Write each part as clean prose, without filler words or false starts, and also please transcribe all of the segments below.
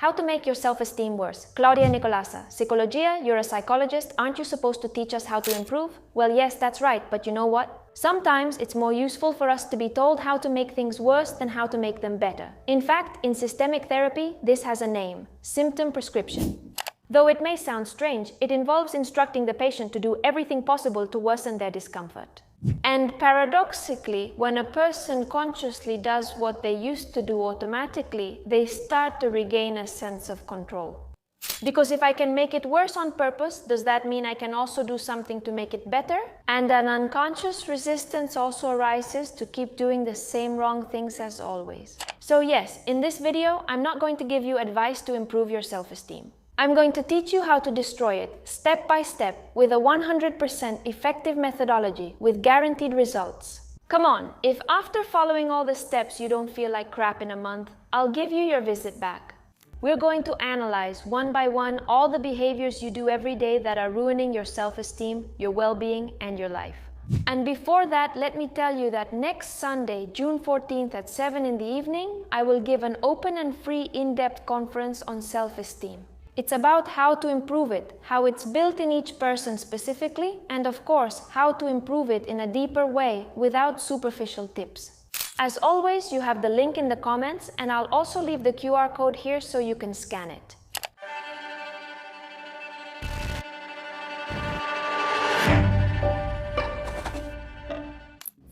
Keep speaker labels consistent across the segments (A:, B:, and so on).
A: How to make your self-esteem worse. Claudia Nicolasa. Psicologia, you're a psychologist. Aren't you supposed to teach us how to improve? Well, yes, that's right. But you know what? Sometimes it's more useful for us to be told how to make things worse than how to make them better. In fact, in systemic therapy, this has a name: symptom prescription. Though it may sound strange, it involves instructing the patient to do everything possible to worsen their discomfort. And paradoxically, when a person consciously does what they used to do automatically, they start to regain a sense of control. Because if I can make it worse on purpose, does that mean I can also do something to make it better? And an unconscious resistance also arises to keep doing the same wrong things as always. So yes, in this video, I'm not going to give you advice to improve your self-esteem. I'm going to teach you how to destroy it, step by step, with a 100% effective methodology with guaranteed results. Come on, if after following all the steps you don't feel like crap in a month, I'll give you your visit back. We're going to analyze one by one all the behaviors you do every day that are ruining your self-esteem, your well-being, and your life. And before that, let me tell you that next Sunday, June 14th at 7 in the evening, I will give an open and free in-depth conference on self-esteem. It's about how to improve it, how it's built in each person specifically, and of course, how to improve it in a deeper way without superficial tips. As always, you have the link in the comments, and I'll also leave the QR code here so you can scan it.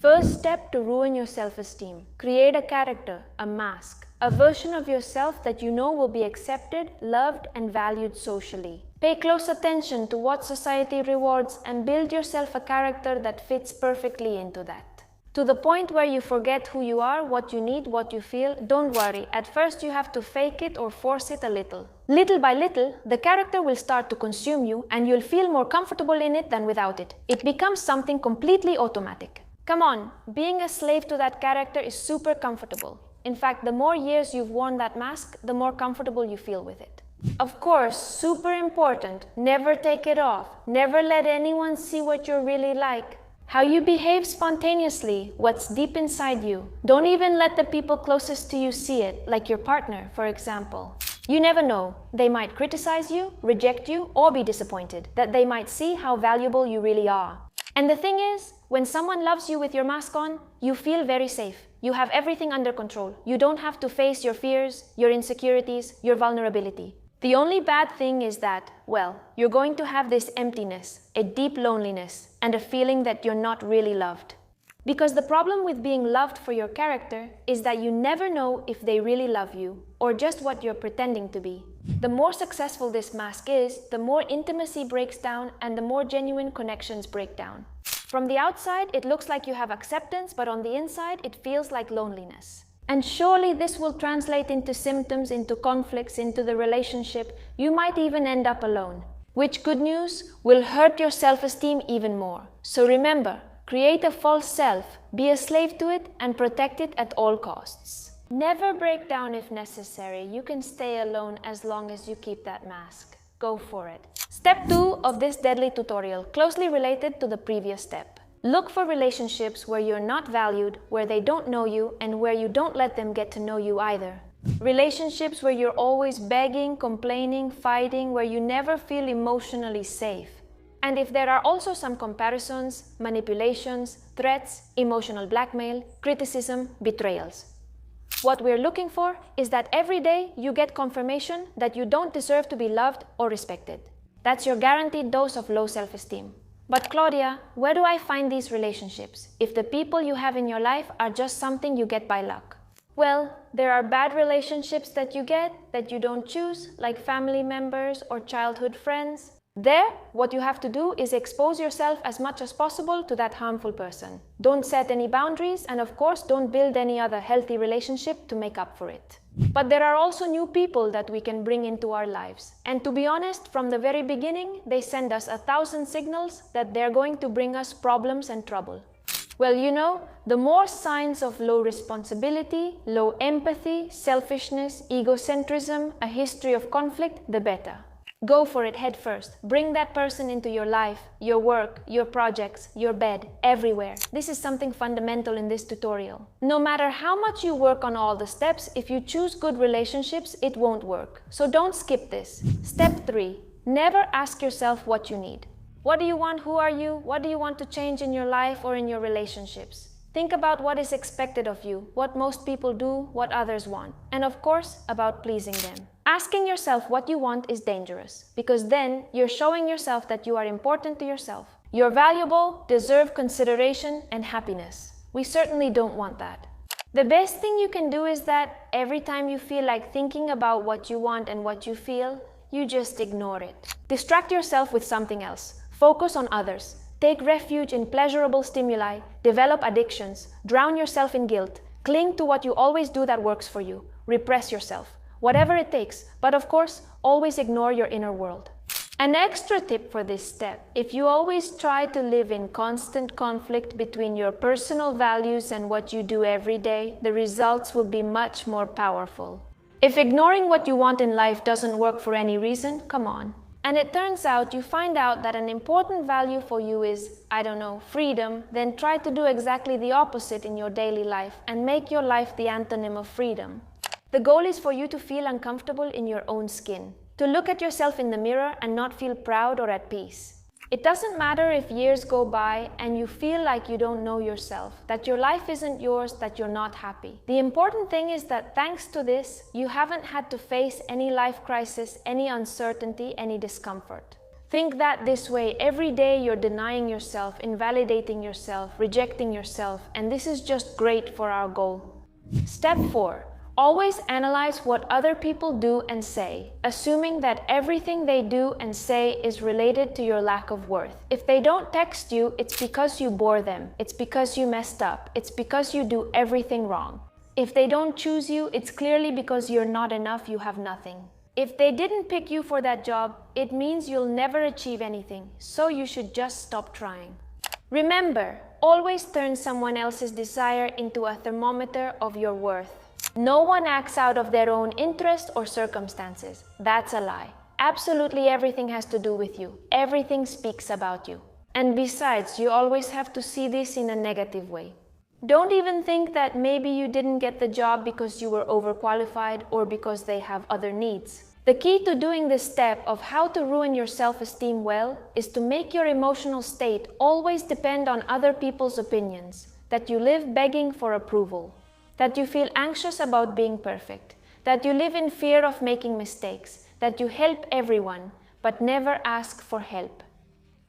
A: First step to ruin your self-esteem. Create a character, a mask, a version of yourself that you know will be accepted, loved, and valued socially. Pay close attention to what society rewards and build yourself a character that fits perfectly into that. To the point where you forget who you are, what you need, what you feel. Don't worry, at first you have to fake it or force it a little. Little by little, the character will start to consume you and you'll feel more comfortable in it than without it. It becomes something completely automatic. Come on, being a slave to that character is super comfortable. In fact, the more years you've worn that mask, the more comfortable you feel with it. Of course, super important, never take it off. Never let anyone see what you're really like. How you behave spontaneously, what's deep inside you. Don't even let the people closest to you see it, like your partner, for example. You never know. They might criticize you, reject you, or be disappointed, that they might see how valuable you really are. And the thing is, when someone loves you with your mask on, you feel very safe. You have everything under control. You don't have to face your fears, your insecurities, your vulnerability. The only bad thing is that, well, you're going to have this emptiness, a deep loneliness, and a feeling that you're not really loved. Because the problem with being loved for your character is that you never know if they really love you, or just what you're pretending to be. The more successful this mask is, the more intimacy breaks down and the more genuine connections break down. From the outside, it looks like you have acceptance, but on the inside, it feels like loneliness. And surely this will translate into symptoms, into conflicts, into the relationship. You might even end up alone. Which, good news, will hurt your self-esteem even more. So remember, create a false self, be a slave to it, and protect it at all costs. Never break down if necessary. You can stay alone as long as you keep that mask. Go for it. Step 2 of this deadly tutorial, closely related to the previous step. Look for relationships where you're not valued, where they don't know you, and where you don't let them get to know you either. Relationships where you're always begging, complaining, fighting, where you never feel emotionally safe. And if there are also some comparisons, manipulations, threats, emotional blackmail, criticism, betrayals. What we're looking for is that every day you get confirmation that you don't deserve to be loved or respected. That's your guaranteed dose of low self-esteem. But Claudia, where do I find these relationships if the people you have in your life are just something you get by luck? Well, there are bad relationships that you get that you don't choose, like family members or childhood friends. There, what you have to do is expose yourself as much as possible to that harmful person. Don't set any boundaries, and of course, don't build any other healthy relationship to make up for it. But there are also new people that we can bring into our lives. And to be honest, from the very beginning, they send us 1,000 signals that they're going to bring us problems and trouble. Well, you know, the more signs of low responsibility, low empathy, selfishness, egocentrism, a history of conflict, the better. Go for it head first. Bring that person into your life, your work, your projects, your bed, everywhere. This is something fundamental in this tutorial. No matter how much you work on all the steps, if you choose good relationships, it won't work. So don't skip this. Step 3. Never ask yourself what you need. What do you want? Who are you? What do you want to change in your life or in your relationships? Think about what is expected of you, what most people do, what others want, and of course, about pleasing them. Asking yourself what you want is dangerous, because then you're showing yourself that you are important to yourself. You're valuable, deserve consideration and happiness. We certainly don't want that. The best thing you can do is that every time you feel like thinking about what you want and what you feel, you just ignore it. Distract yourself with something else. Focus on others. Take refuge in pleasurable stimuli, develop addictions, drown yourself in guilt, cling to what you always do that works for you, repress yourself, whatever it takes, but of course, always ignore your inner world. An extra tip for this step: if you always try to live in constant conflict between your personal values and what you do every day, the results will be much more powerful. If ignoring what you want in life doesn't work for any reason, come on. And it turns out you find out that an important value for you is, I don't know, freedom, then try to do exactly the opposite in your daily life and make your life the antonym of freedom. The goal is for you to feel uncomfortable in your own skin, to look at yourself in the mirror and not feel proud or at peace. It doesn't matter if years go by and you feel like you don't know yourself, that your life isn't yours, that you're not happy. The important thing is that thanks to this, you haven't had to face any life crisis, any uncertainty, any discomfort. Think that this way every day you're denying yourself, invalidating yourself, rejecting yourself, and this is just great for our goal. Step 4. Always analyze what other people do and say, assuming that everything they do and say is related to your lack of worth. If they don't text you, it's because you bore them. It's because you messed up. It's because you do everything wrong. If they don't choose you, it's clearly because you're not enough, you have nothing. If they didn't pick you for that job, it means you'll never achieve anything, so you should just stop trying. Remember, always turn someone else's desire into a thermometer of your worth. No one acts out of their own interest or circumstances. That's a lie. Absolutely everything has to do with you. Everything speaks about you. And besides, you always have to see this in a negative way. Don't even think that maybe you didn't get the job because you were overqualified or because they have other needs. The key to doing this step of how to ruin your self-esteem well is to make your emotional state always depend on other people's opinions, that you live begging for approval, that you feel anxious about being perfect, that you live in fear of making mistakes, that you help everyone, but never ask for help.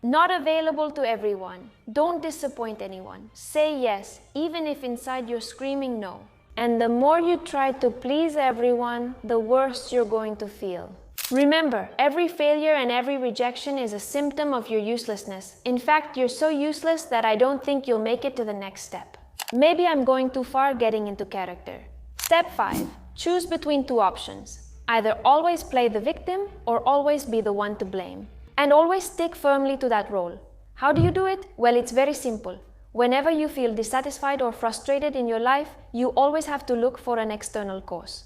A: Not available to everyone. Don't disappoint anyone. Say yes, even if inside you're screaming no. And the more you try to please everyone, the worse you're going to feel. Remember, every failure and every rejection is a symptom of your uselessness. In fact, you're so useless that I don't think you'll make it to the next step. Maybe I'm going too far getting into character. Step 5. Choose between two options. Either always play the victim or always be the one to blame. And always stick firmly to that role. How do you do it? Well, it's very simple. Whenever you feel dissatisfied or frustrated in your life, you always have to look for an external cause.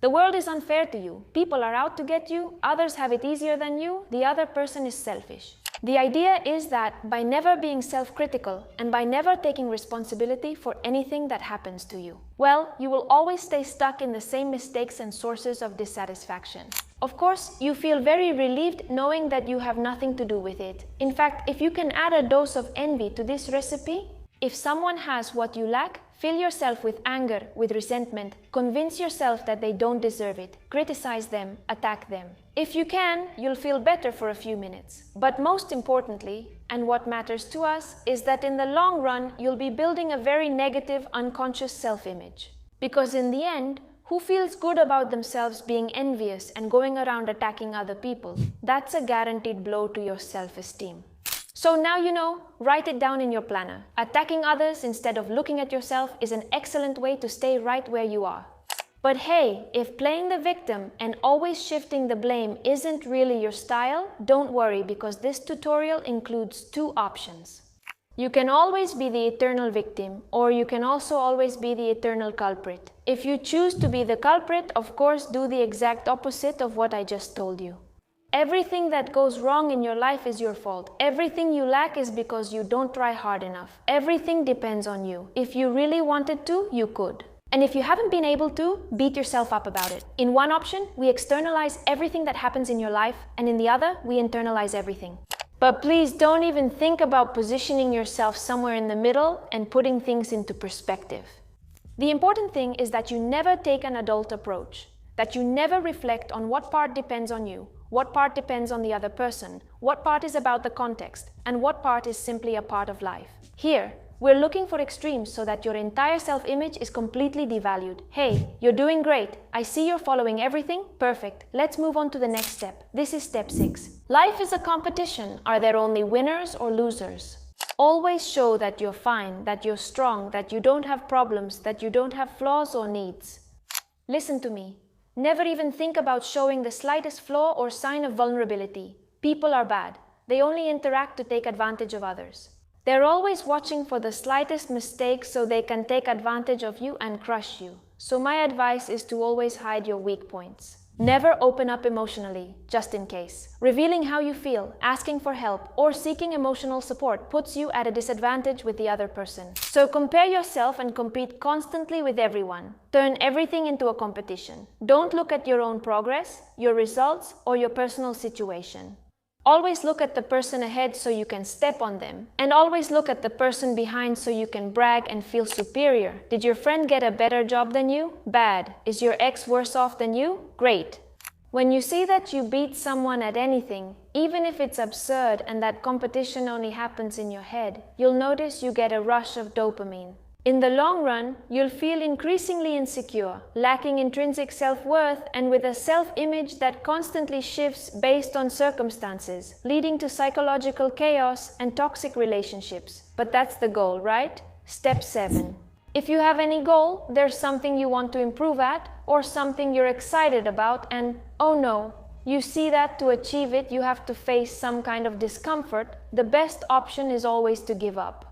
A: The world is unfair to you. People are out to get you. Others have it easier than you. The other person is selfish. The idea is that by never being self-critical and by never taking responsibility for anything that happens to you, well, you will always stay stuck in the same mistakes and sources of dissatisfaction. Of course, you feel very relieved knowing that you have nothing to do with it. In fact, if you can add a dose of envy to this recipe, if someone has what you lack, fill yourself with anger, with resentment, convince yourself that they don't deserve it, criticize them, attack them. If you can, you'll feel better for a few minutes. But most importantly, and what matters to us, is that in the long run, you'll be building a very negative, unconscious self-image. Because in the end, who feels good about themselves being envious and going around attacking other people? That's a guaranteed blow to your self-esteem. So now you know, write it down in your planner. Attacking others instead of looking at yourself is an excellent way to stay right where you are. But hey, if playing the victim and always shifting the blame isn't really your style, don't worry, because this tutorial includes two options. You can always be the eternal victim, or you can also always be the eternal culprit. If you choose to be the culprit, of course, do the exact opposite of what I just told you. Everything that goes wrong in your life is your fault. Everything you lack is because you don't try hard enough. Everything depends on you. If you really wanted to, you could. And if you haven't been able to, beat yourself up about it. In one option, we externalize everything that happens in your life, and in the other, we internalize everything. But please don't even think about positioning yourself somewhere in the middle and putting things into perspective. The important thing is that you never take an adult approach, that you never reflect on what part depends on you, what part depends on the other person, what part is about the context, and what part is simply a part of life. Here, we're looking for extremes so that your entire self-image is completely devalued. Hey, you're doing great. I see you're following everything. Perfect. Let's move on to the next step. This is step 6. Life is a competition. Are there only winners or losers? Always show that you're fine, that you're strong, that you don't have problems, that you don't have flaws or needs. Listen to me. Never even think about showing the slightest flaw or sign of vulnerability. People are bad. They only interact to take advantage of others. They're always watching for the slightest mistake so they can take advantage of you and crush you. So my advice is to always hide your weak points. Never open up emotionally, just in case. Revealing how you feel, asking for help, or seeking emotional support puts you at a disadvantage with the other person. So compare yourself and compete constantly with everyone. Turn everything into a competition. Don't look at your own progress, your results, or your personal situation. Always look at the person ahead so you can step on them. And always look at the person behind so you can brag and feel superior. Did your friend get a better job than you? Bad. Is your ex worse off than you? Great. When you see that you beat someone at anything, even if it's absurd and that competition only happens in your head, you'll notice you get a rush of dopamine. In the long run, you'll feel increasingly insecure, lacking intrinsic self-worth, and with a self-image that constantly shifts based on circumstances, leading to psychological chaos and toxic relationships. But that's the goal, right? Step 7. If you have any goal, there's something you want to improve at, or something you're excited about, and oh no, you see that to achieve it, you have to face some kind of discomfort, the best option is always to give up.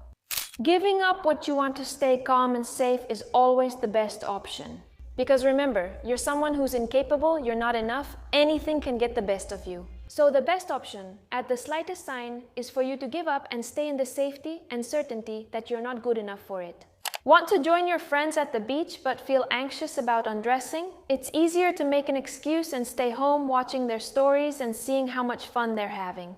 A: Giving up what you want to stay calm and safe is always the best option. Because remember, you're someone who's incapable, you're not enough, anything can get the best of you. So the best option, at the slightest sign, is for you to give up and stay in the safety and certainty that you're not good enough for it. Want to join your friends at the beach but feel anxious about undressing? It's easier to make an excuse and stay home watching their stories and seeing how much fun they're having.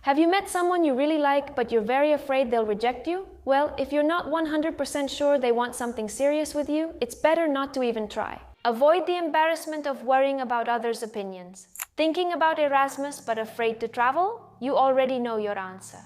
A: Have you met someone you really like but you're very afraid they'll reject you? Well, if you're not 100% sure they want something serious with you, it's better not to even try. Avoid the embarrassment of worrying about others' opinions. Thinking about Erasmus but afraid to travel? You already know your answer.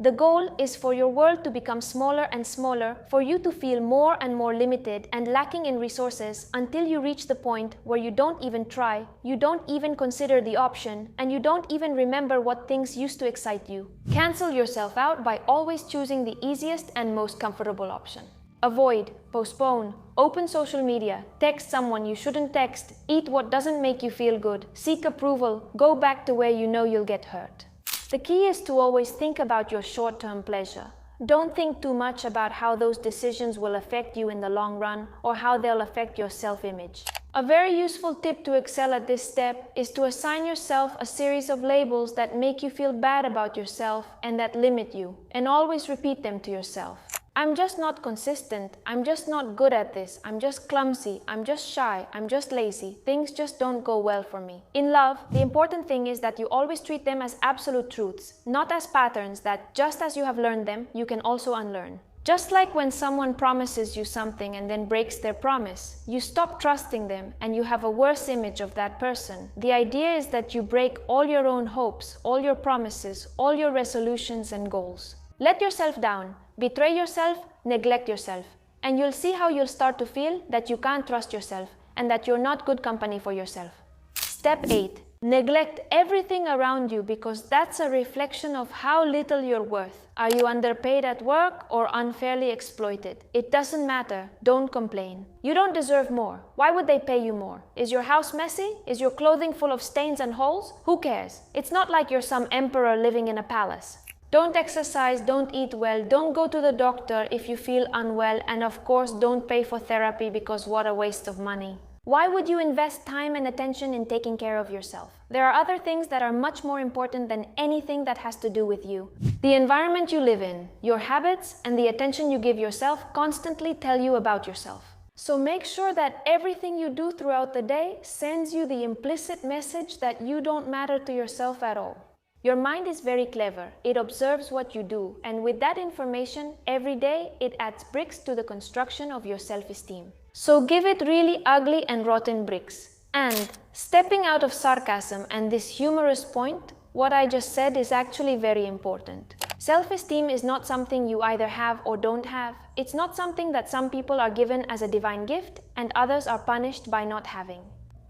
A: The goal is for your world to become smaller and smaller, for you to feel more and more limited and lacking in resources until you reach the point where you don't even try, you don't even consider the option, and you don't even remember what things used to excite you. Cancel yourself out by always choosing the easiest and most comfortable option. Avoid, postpone, open social media, text someone you shouldn't text, eat what doesn't make you feel good, seek approval, go back to where you know you'll get hurt. The key is to always think about your short-term pleasure. Don't think too much about how those decisions will affect you in the long run or how they'll affect your self-image. A very useful tip to excel at this step is to assign yourself a series of labels that make you feel bad about yourself and that limit you, and always repeat them to yourself. I'm just not consistent, I'm just not good at this, I'm just clumsy, I'm just shy, I'm just lazy, things just don't go well for me. In love, the important thing is that you always treat them as absolute truths, not as patterns that, just as you have learned them, you can also unlearn. Just like when someone promises you something and then breaks their promise, you stop trusting them and you have a worse image of that person. The idea is that you break all your own hopes, all your promises, all your resolutions and goals. Let yourself down, betray yourself, neglect yourself, and you'll see how you'll start to feel that you can't trust yourself and that you're not good company for yourself. Step 8. Neglect everything around you because that's a reflection of how little you're worth. Are you underpaid at work or unfairly exploited? It doesn't matter. Don't complain. You don't deserve more. Why would they pay you more? Is your house messy? Is your clothing full of stains and holes? Who cares? It's not like you're some emperor living in a palace. Don't exercise, don't eat well, don't go to the doctor if you feel unwell, and of course don't pay for therapy because what a waste of money. Why would you invest time and attention in taking care of yourself? There are other things that are much more important than anything that has to do with you. The environment you live in, your habits, and the attention you give yourself constantly tell you about yourself. So make sure that everything you do throughout the day sends you the implicit message that you don't matter to yourself at all. Your mind is very clever. It observes what you do, and with that information, every day it adds bricks to the construction of your self-esteem. So give it really ugly and rotten bricks. And stepping out of sarcasm and this humorous point, what I just said is actually very important. Self-esteem is not something you either have or don't have. It's not something that some people are given as a divine gift and others are punished by not having.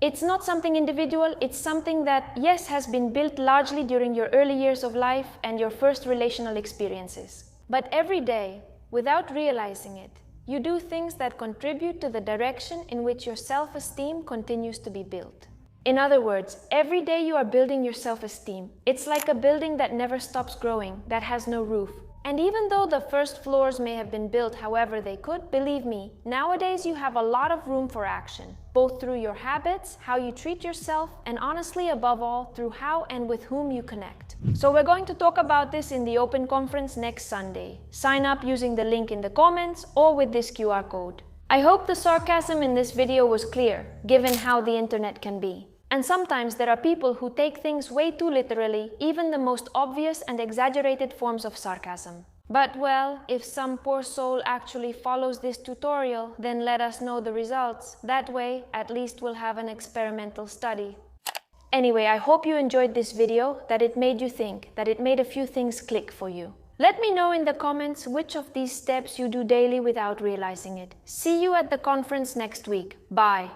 A: It's not something individual, it's something that, yes, has been built largely during your early years of life and your first relational experiences. But every day, without realizing it, you do things that contribute to the direction in which your self-esteem continues to be built. In other words, every day you are building your self-esteem. It's like a building that never stops growing, that has no roof. And even though the first floors may have been built however they could, believe me, nowadays you have a lot of room for action, both through your habits, how you treat yourself, and honestly, above all, through how and with whom you connect. So we're going to talk about this in the open conference next Sunday. Sign up using the link in the comments or with this QR code. I hope the sarcasm in this video was clear, given how the internet can be. And sometimes there are people who take things way too literally, even the most obvious and exaggerated forms of sarcasm. But well, if some poor soul actually follows this tutorial, then let us know the results. That way, at least we'll have an experimental study. Anyway, I hope you enjoyed this video, that it made you think, that it made a few things click for you. Let me know in the comments which of these steps you do daily without realizing it. See you at the conference next week. Bye.